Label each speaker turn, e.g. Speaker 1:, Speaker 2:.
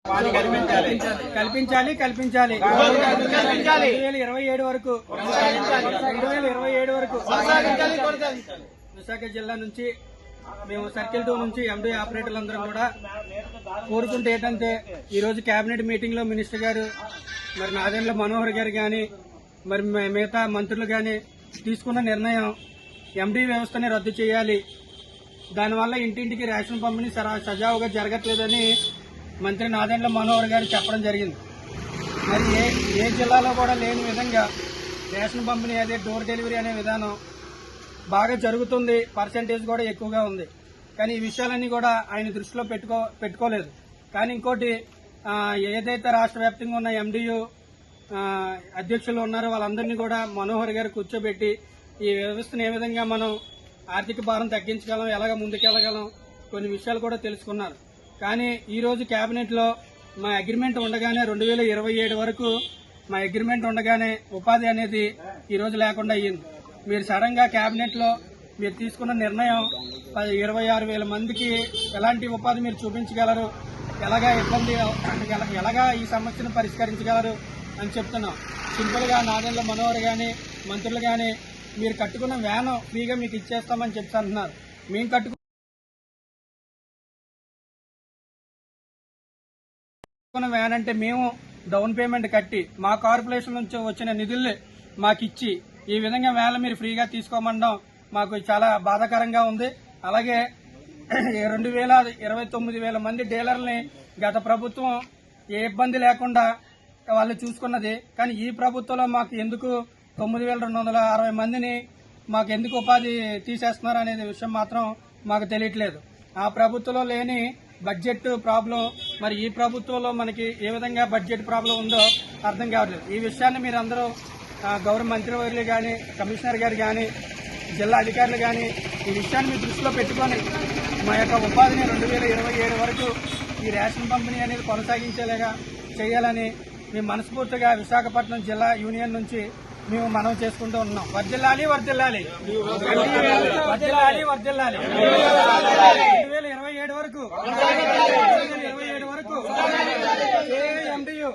Speaker 1: కల్పించాలి 2027 వరకు విశాఖ జిల్లా నుంచి మేము సర్కిల్ 2 నుంచి ఎండీ ఆపరేటర్లు అందరం కూడా కోరుకుంటే ఏంటంటే ఈ రోజు కేబినెట్ మీటింగ్ లో మినిస్టర్ గారు మరి నాదెండ్ల మనోహర్ గారు గాని మరి మిగతా మంత్రులు గాని తీసుకున్న నిర్ణయం ఎండీ వ్యవస్థని రద్దు చేయాలి, దానివల్ల ఇంటింటికి రేషన్ పంపిణీ సజావుగా జరగట్లేదని మంత్రి నాదెండ్ల మనోహర్ గారు చెప్పడం జరిగింది. మరి ఏ జిల్లాలో కూడా లేని విధంగా రేషన్ పంపిణీ అదే డోర్ డెలివరీ అనే విధానం బాగా జరుగుతుంది, పర్సెంటేజ్ కూడా ఎక్కువగా ఉంది. కానీ ఈ విషయాలన్నీ కూడా ఆయన దృష్టిలో పెట్టుకోలేదు. కానీ ఇంకోటి ఏదైతే రాష్ట్ర వ్యాప్తంగా ఉన్న ఎండియు అధ్యక్షులు ఉన్నారో వాళ్ళందరినీ కూడా మనోహర్ గారు కూర్చోబెట్టి ఈ వ్యవస్థను ఏ విధంగా మనం ఆర్థిక భారం తగ్గించగలం, ఎలాగ ముందుకెళ్లగలం కొన్ని విషయాలు కూడా తెలుసుకున్నారు. కానీ ఈ రోజు కేబినెట్ లో మా అగ్రిమెంట్ ఉండగానే 2027 వరకు మా అగ్రిమెంట్ ఉండగానే ఉపాధి అనేది ఈ రోజు లేకుండా అయ్యింది. మీరు సడన్ గా కేబినెట్ లో మీరు తీసుకున్న నిర్ణయం 26,000 మందికి ఎలాంటి ఉపాధి మీరు చూపించగలరు, ఎలాగా ఈ సమస్యను పరిష్కరించగలరు అని చెప్తున్నాం. సింపుల్ గా నాదెండ్ల మనోహర్ గాని మంత్రులు గాని మీరు కట్టుకున్న వ్యాన్ ఫ్రీగా మీకు ఇచ్చేస్తామని చెప్తా అంటున్నారు. మేము కట్టుకున్న వ్యాన్ అంటే మేము డౌన్ పేమెంట్ కట్టి మా కార్పొరేషన్ నుంచి వచ్చిన నిధుల్ని మాకిచ్చి ఈ విధంగా వ్యాన్లు మీరు ఫ్రీగా తీసుకోమనడం మాకు చాలా బాధాకరంగా ఉంది. అలాగే 29,000 మంది డీలర్లని గత ప్రభుత్వం ఏ ఇబ్బంది లేకుండా వాళ్ళు చూసుకున్నది. కానీ ఈ ప్రభుత్వంలో మాకు ఎందుకు 9,260 మందిని మాకు ఎందుకు ఉపాధి తీసేస్తున్నారు అనేది విషయం మాత్రం మాకు తెలియట్లేదు. ఆ ప్రభుత్వంలో లేని బడ్జెట్ ప్రాబ్లం మరి ఈ ప్రభుత్వంలో మనకి ఏ విధంగా బడ్జెట్ ప్రాబ్లం ఉందో అర్థం కావట్లేదు. ఈ విషయాన్ని మీరందరూ గౌరవ మంత్రివర్యులు కానీ కమిషనర్ గారు కానీ జిల్లా అధికారులు కానీ ఈ విషయాన్ని మీ దృష్టిలో పెట్టుకొని మా యొక్క ఉపాధిని 2027 వరకు ఈ రేషన్ పంపిణీ అనేది కొనసాగించేలాగా చేయాలని మేము మనస్ఫూర్తిగా విశాఖపట్నం జిల్లా యూనియన్ నుంచి మేము మనవి చేసుకుంటూ ఉన్నాం. వర్ధిల్లాలి 2027 వరకు JMDU